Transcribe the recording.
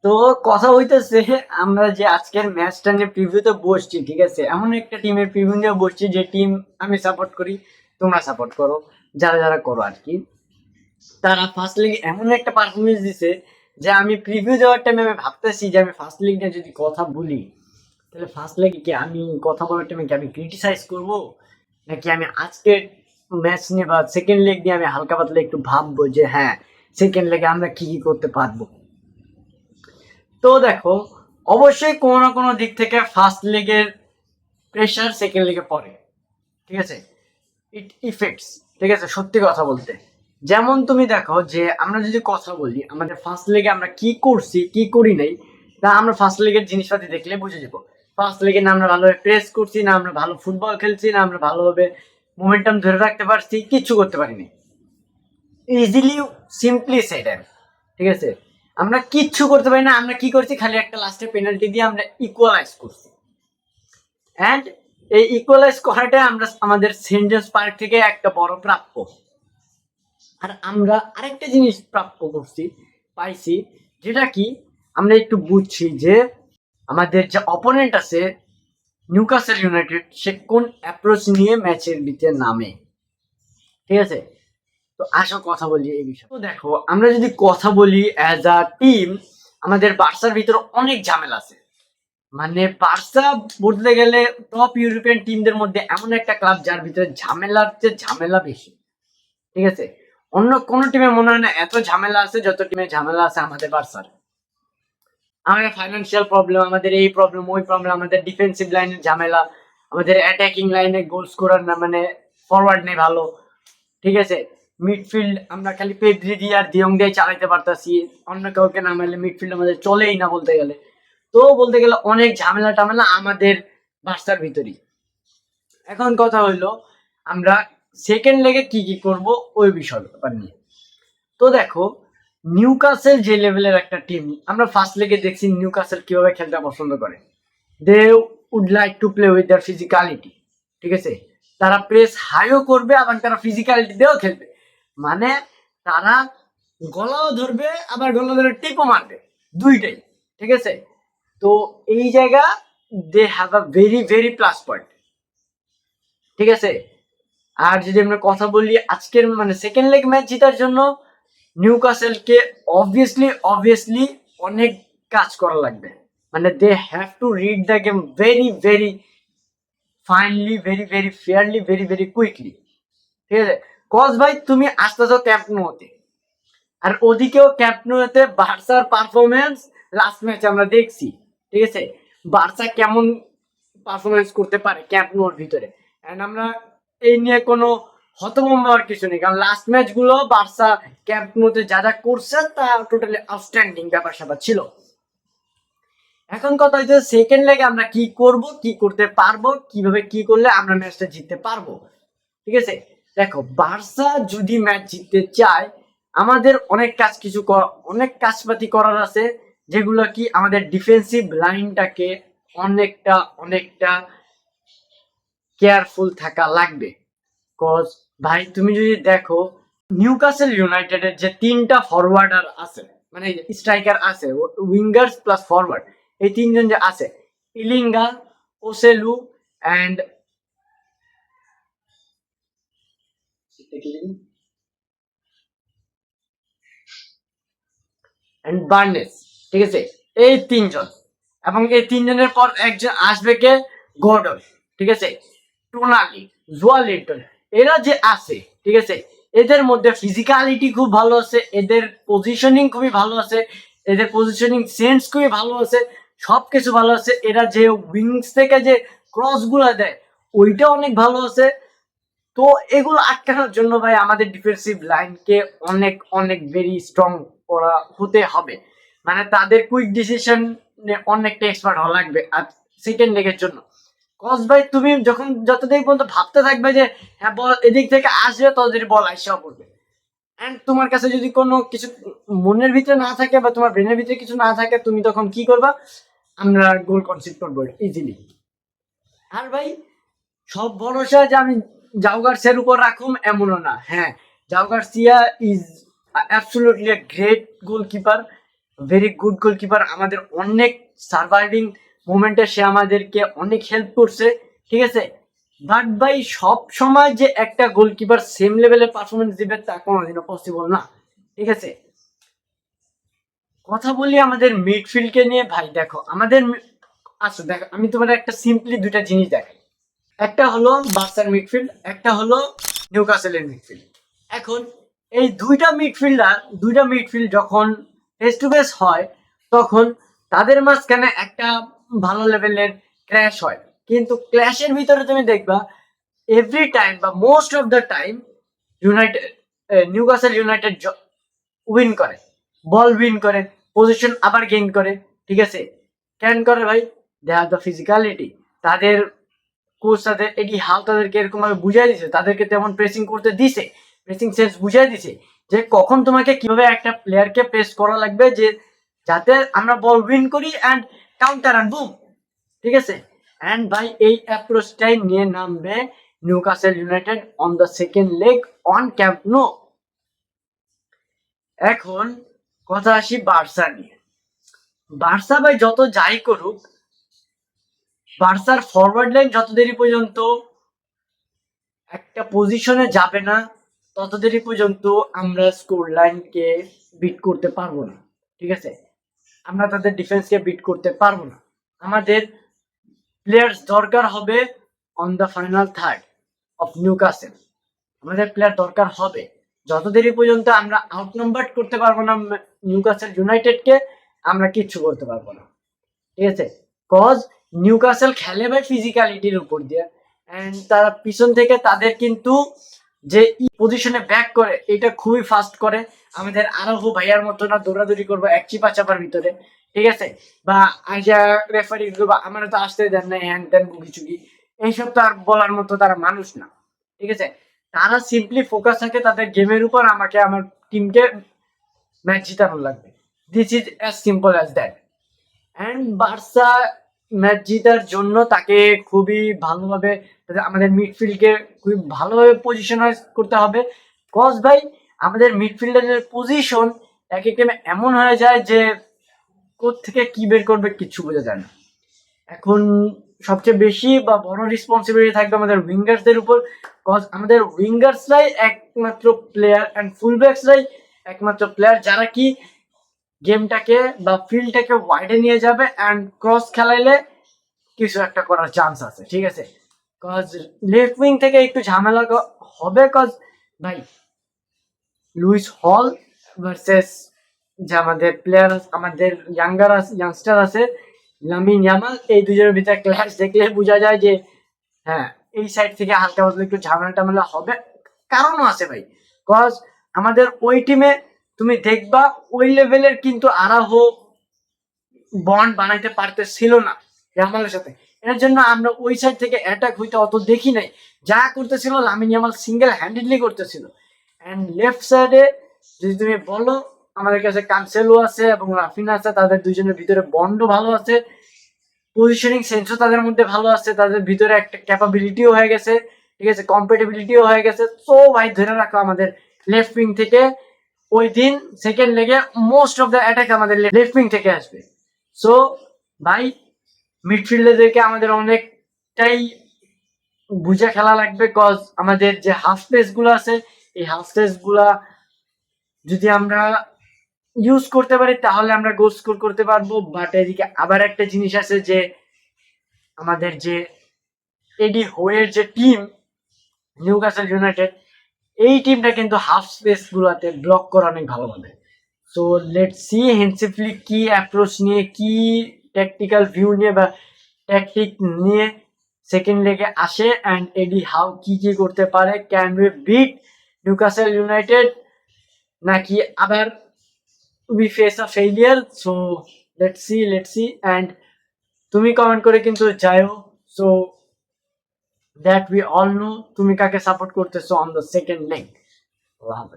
তো কথা হইতেছে আমরা যে আজকের ম্যাচটা নিয়ে প্রিভিউতে বসছি, ঠিক আছে? এমন একটা টিমের প্রিভিউ নিয়ে বসছি যে টিম আমি সাপোর্ট করি, তোমরা সাপোর্ট করো, যারা যারা করো আর কি। তারা ফার্স্ট লিগে এমন একটা পারফরমেন্স দিছে যে আমি প্রিভিউ দেওয়ার টাইমে আমি ভাবতেছি যে আমি ফার্স্ট লিগ নিয়ে যদি কথা বলি, তাহলে ফার্স্ট লিগে কি আমি কথা বলার টাইমে কি আমি ক্রিটিসাইজ করব, নাকি আমি আজকের ম্যাচ নিয়ে বা সেকেন্ড লেগ নিয়ে আমি হালকা পাতলা একটু ভাববো যে হ্যাঁ, সেকেন্ড লেগে আমরা কি কি করতে পারবো। তো দেখো, অবশ্যই কোনো না কোনো দিক থেকে ফার্স্ট লেগের প্রেশার সেকেন্ড লেগে পড়ে, ঠিক আছে? ইট ইফেক্টস, ঠিক আছে, সত্যি কথা বলতে। যেমন তুমি দেখো যে আমরা যদি কথা বলি আমাদের ফার্স্ট লেগে আমরা কি করছি কি করি নাই, তা আমরা ফার্স্ট লেগের জিনিসপাতি দেখলে বুঝে যাবো। ফার্স্ট লেগে না আমরা ভালোভাবে প্রেস করছি, না আমরা ভালো ফুটবল খেলছি, না আমরা ভালোভাবে মোমেন্টাম ধরে রাখতে পারছি, কিচ্ছু করতে পারিনি। ইজিলি সিম্পলি সেড, ঠিক আছে? আমরা কিচ্ছু করতে পারি না। আমরা কি করছি, খালি একটা লাস্টে পেনাল্টি দিয়ে আমরা ইকুয়ালাইজ করছি। অ্যান্ড এই ইকুয়ালাইজ করাটা আমরা আমাদের সেন্ট জেমস পার্ক থেকে একটা বড় প্রাপ্য। আর আমরা আরেকটা জিনিস প্রাপ্য করছি, পাইছি, যেটা কি আমরা একটু বুঝছি যে আমাদের যে অপোনেন্ট আছে নিউক্যাসল ইউনাইটেড, সে কোন অ্যাপ্রোচ নিয়ে ম্যাচের ভিতরে নামে, ঠিক আছে? তো আসো কথা বলি এই বিষয়ে। তো দেখো, আমরা যদি কথা বলি অ্যাজ আ টিম, আমাদের বার্সার ভিতরে অনেক ঝামেলা আছে। মানে বার্সা বলতে গেলে টপ ইউরোপিয়ান টিমদের মধ্যে এমন একটা ক্লাব যার ভিতরে ঝামেলার চেয়ে ঝামেলা বেশি, ঠিক আছে? অন্য কোন টিমে মনে হয় না এত ঝামেলা আছে যত টিমে ঝামেলা আছে আমাদের বার্সার। আমাদের ফাইন্যান্সিয়াল প্রবলেম, আমাদের এই প্রবলেম ওই প্রবলেম, আমাদের ডিফেন্সিভ লাইনের ঝামেলা, আমাদের অ্যাটাকিং লাইনে গোল স্কোরার না, মানে ফরওয়ার্ড নেই ভালো, ঠিক আছে? মিডফিল্ড আমরা খালি পেদ্রি দিয়ে আর দিয়ং দিয়ে চালাইতে পারতাছি, অন্য কাউকে নামাইলে মিডফিল্ড আমাদের চলেই না বলতে গেলে। তো বলতে গেলে অনেক ঝামেলা টামেলা আমাদের বার্সার ভিতরেই। এখন কথা হইলো আমরা সেকেন্ড লেগে কি কি করব ওই বিষয় ব্যাপার নিয়ে। তো দেখো, নিউক্যাসল যে লেভেলের একটা টিম, আমরা ফার্স্ট লেগে দেখছি নিউক্যাসল কিভাবে খেলতে পছন্দ করে। They would like to play with their physicality, ঠিক আছে? তারা প্রেস হাইও করবে, আবার তারা ফিজিক্যালিটি দিয়েও খেলবে। মানে তারা গলাও ধরবে, আবার গলা ধরে টিপও মারবে, দুইটাই, ঠিক আছে? তো এই জায়গা they have a very very plus point, ঠিক আছে? আর যদি আমরা কথা বলি আজকের মানে সেকেন্ড লেগ ম্যাচ জেতার জন্য নিউক্যাসলকে অবভিয়াসলি অনেক কাজ করা লাগবে। মানে they have to read the game very very finely, very very fairly, very very quickly, ঠিক আছে? কজ ভাই তুমি আসতেছো ক্যাম্প নোতে, আর ওদিকেও ক্যাম্প নোতে বার্সার পারফরমেন্স লাস্ট ম্যাচে আমরা দেখছি, ঠিক আছে? বার্সা কেমন পারফরমেন্স করতে পারে ক্যাম্প নোর ভিতরে। এন্ড আমরা এই নিয়ে কোনো হতভম্ব হওয়ার কিছু নেই, কারণ লাস্ট ম্যাচ গুলো বার্সা ক্যাম্প নোতে যা যা করছে তা টোটালি আউটস্ট্যান্ডিং ব্যাপার স্যাপার ছিল। এখন কথা হচ্ছে সেকেন্ড লেগে আমরা কি করব, কি করতে পারবো, কিভাবে কি করলে আমরা ম্যাচটা জিততে পারবো, ঠিক আছে? দেখো, বার্সা যদি ম্যাচ জিততে চায় আমাদের অনেক কাজপাতি করার আছে, যেগুলো কি আমাদের ডিফেন্সিভ লাইনটাকে অনেকটা অনেকটা কেয়ারফুল থাকা লাগবে। কজ ভাই তুমি যদি দেখো নিউক্যাসল ইউনাইটেডের যে তিনটা ফরওয়ার্ডার আছে, মানে স্ট্রাইকার আছে, উইঙ্গার্স প্লাস ফরওয়ার্ড, এই তিনজন যে আছে, ইলিঙ্গা, ওসেলু অ্যান্ড বার্নেস, ঠিক আছে? এই তিনজন, এবং এই তিনজনের পর একজন আসবে কে, গর্ডন, ঠিক আছে? টোনালি, জোয়া লিটন, এরা যে আছে, ঠিক আছে? এদের মধ্যে ফিজিক্যালিটি খুব ভালো আছে, এদের পজিশনিং খুবই ভালো আছে, এদের পজিশনিং সেন্স খুবই ভালো আছে, সবকিছু ভালো আছে। এরা যে উইংস থেকে যে ক্রস গুলা দেয় ওইটা অনেক ভালো আছে। তো এগুলো আটকানোর জন্য ভাই আমাদের ডিফেন্সিভ লাইনকে অনেক অনেক ভেরি স্ট্রং করা হতে হবে। মানে তাদের কুইক ডিসিশন অনেকটা এক্সপার্ট হওয়া লাগবে আর সেকেন্ড লেগের জন্য। কজ ভাই তুমি যখন যতদিন পর্যন্ত ভাবতে থাকবে যে হ্যাঁ বল এদিক থেকে আসবে, ততদিন বল আইসাও পড়বে। এন্ড তোমার কাছে যদি কোনো কিছু মনের ভিতরে না থাকে বা তোমার ব্রেনের ভিতরে কিছু না থাকে, তুমি তখন কি করবা, আমরা গোল কনসিড করবো ইজিলি। আর ভাই সব ভরসা যে আমি জাও গার্সিয়ার উপর রাখুম এমনও না। হ্যাঁ, Joao Garcia is absolutely a great goalkeeper, very good goalkeeper, আমাদের অনেক সার্ভাইভিং মোমেন্টে সে আমাদেরকে অনেক হেল্প করছে, ঠিক আছে। বাট ভাই সব সময় যে একটা গোলকিপার সেম লেভেলের পারফরমেন্স দিবে তা কোনোদিনও পসিবল না, ঠিক আছে। কথা বলি আমাদের মিডফিল্ডকে নিয়ে। ভাই দেখো আমাদের আচ্ছা দেখো, আমি তোমার একটা সিম্পলি দুইটা জিনিস দেখাই। একটা হলো বার্সার মিডফিল্ড, একটা হলো নিউক্যাসলের মিডফিল্ড। এখন এই দুইটা মিডফিল্ড যখন ফেস টু ফেস হয়, তখন তাদের মাঝখানে একটা ভালো লেভেলের ক্র্যাশ হয়। কিন্তু ক্ল্যাশের ভিতরে তুমি দেখবা এভরি টাইম বা most of the time United Newcastle United win করে, বল উইন করে, পজিশন আবার গেইন করে, ঠিক আছে। কেন করে ভাই? দে আর দ্য ফিজিক্যালিটি। তাদের কোচ তাদের এডি হাল তাদেরকে এরকম ভাবে বুঝাই দিছে, তাদেরকে তেমন প্রেসিং করতে দিছে, প্রেসিং সেন্স বুঝাই দিছে যে কখন তোমাকে কিভাবে একটা প্লেয়ারকে প্রেস করা লাগবে, যে যাতে আমরা বল উইন করি অ্যান্ড কাউন্টার অ্যান্ড বুম, ঠিক আছে। অ্যান্ড ভাই এই অ্যাপ্রোচটাই নিয়ে নামবে Newcastle United on the second leg on Camp Nou. এখন কথা আসি বার্সা নিয়ে। বার্সা ভাই যত যাই করুক, বার্সার ফরওয়ার্ড লাইন যত দেরি পর্যন্ত একটা পজিশনে যাবে না, তত দেরি পর্যন্ত আমরা স্কোর লাইনকে বিট করতে পারবো না, ঠিক আছে। আমরা তাদের ডিফেন্সকে বিট করতে পারবো না। আমাদের প্লেয়ার্স দরকার হবে on the final third of Newcastle. আমাদের প্লেয়ার দরকার হবে, যত দেরি পর্যন্ত আমরা আউট নাম্বার করতে পারবো না নিউক্যাসল ইউনাইটেডকে, আমরা কিচ্ছু করতে পারবো না, ঠিক আছে। কজ নিউক্যাসল খেলে ভাই ফিজিক্যালিটির উপর দিয়ে, অ্যান্ড তারা পিছন থেকে তাদের কিন্তু যে পজিশনে ব্যাক করে এটা খুবই ফাস্ট করে। আমাদের আরো ভাইয়ার মতো না দৌড়াদৌড়ি করবো এক চিপা চাপার ভিতরে, ঠিক আছে। বা আইজা রেফারি বা আমার তো আসতে দেন না হ্যান ত্যান বুকি চুকি, এইসব তো আর বলার মতো তারা মানুষ না, ঠিক আছে। তারা সিম্পলি ফোকাস থাকে তাদের গেমের উপর, আমাকে আমার টিমকে ম্যাচ জিতানো লাগবে। This is as simple as that. And Barca match জিতার জন্য তাকে খুবই ভালোভাবে আমাদের মিডফিল্ডকে খুবই ভালোভাবে পজিশনাইজ করতে হবে। কজ ভাই আমাদের মিডফিল্ডারের পজিশন এক এক টাইমে এমন হয়ে যায় যে কোত্থেকে কি বের করবে কিচ্ছু বোঝা যায় না। এখন সবচেয়ে বেশি বা বড় রেসপন্সিবিলিটি থাকবে আমাদের উইঙ্গার্সদের উপর। কজ আমাদের উইঙ্গার্সরাই একমাত্র প্লেয়ার অ্যান্ড ফুলব্যাকসরাই একমাত্র প্লেয়ার যারা কি গেমটাকে বা ফিল্ডটাকে ওয়াইডে নিয়ে যাবে অ্যান্ড ক্রস খেলাইলে কিছু একটা করার চান্স আছে, ঠিক আছে। কজ লেফট উইং থেকে একটু ঝামেলা হবে, কজ ভাই লুইস হল ভার্সেস যে আমাদের প্লেয়ার আমাদের ইয়াংস্টার আছে লামিন ইয়ামাল, এই দুজনের ভিতরে ক্ল্যাশ দেখলে বোঝা যায় যে হ্যাঁ এই সাইড থেকে হালকা পাতলা একটু ঝামেলা টামেলা হবে। কারণও আছে ভাই, কজ আমাদের ওই টিমে তুমি দেখবা ওই লেভেলের কিন্তু আরাহো বন্ড বানাইতে পারতেছিল না ইয়ামালের সাথে। এর জন্য আমরা ওই সাইড থেকে অ্যাটাক হইতে অত দেখি নাই, যা করতেছিল লামিন ইয়ামাল সিঙ্গেল হ্যান্ডেডলি করতেছিল। অ্যান্ড লেফট সাইডে যদি তুমি বলো, আমাদের কাছে কানসেলো আছে এবং রাফিনা আছে, তাদের দুইজনের ভিতরে বন্ডও ভালো আছে, পজিশনিং সেন্সও তাদের মধ্যে ভালো আছে, তাদের ভিতরে একটা ক্যাপাবিলিটিও হয়ে গেছে, ঠিক আছে, কম্পেটেবিলিটিও হয়ে গেছে। তো ভাই ধরে রাখো আমাদের লেফট উইং থেকে ওই দিন সেকেন্ড লেগে মোস্ট অফ দ্য অ্যাটাক আমাদের লেফট উইং থেকে আসবে। সো ভাই মিডফিল্ডারদেরকে আমাদের অনেকটাই বুঝে খেলা লাগবে, কজ আমাদের যে হাফ স্পেস গুলো আছে এই হাফ স্পেস গুলা যদি আমরা ইউজ করতে পারি তাহলে আমরা গোল স্কোর করতে পারবো। বাট এদিকে আবার একটা জিনিস আছে যে আমাদের যে এডি হোয়ের যে টিম নিউক্যাসল ইউনাইটেড, এই টিমটা কিন্তু হাফ স্পেস গুলাতে ব্লক করে অনেক ভালোভাবে। সো লেটস সি হেন্সি ফ্লিক কি অ্যাপ্রোচ নিয়ে, কি ট্যাকটিক্যাল ভিউ নিয়ে বা ট্যাকটিক নিয়ে সেকেন্ড লেগে আসে, অ্যান্ড এডি হাউ কি কি করতে পারে, can we beat Newcastle United, নাকি আবার we face a failure. So let's see and তুমি কমেন্ট করে কিন্তু যাও, so that we all know তুমি কাকে সাপোর্ট করতেছো অন দ্য সেকেন্ড লেগ।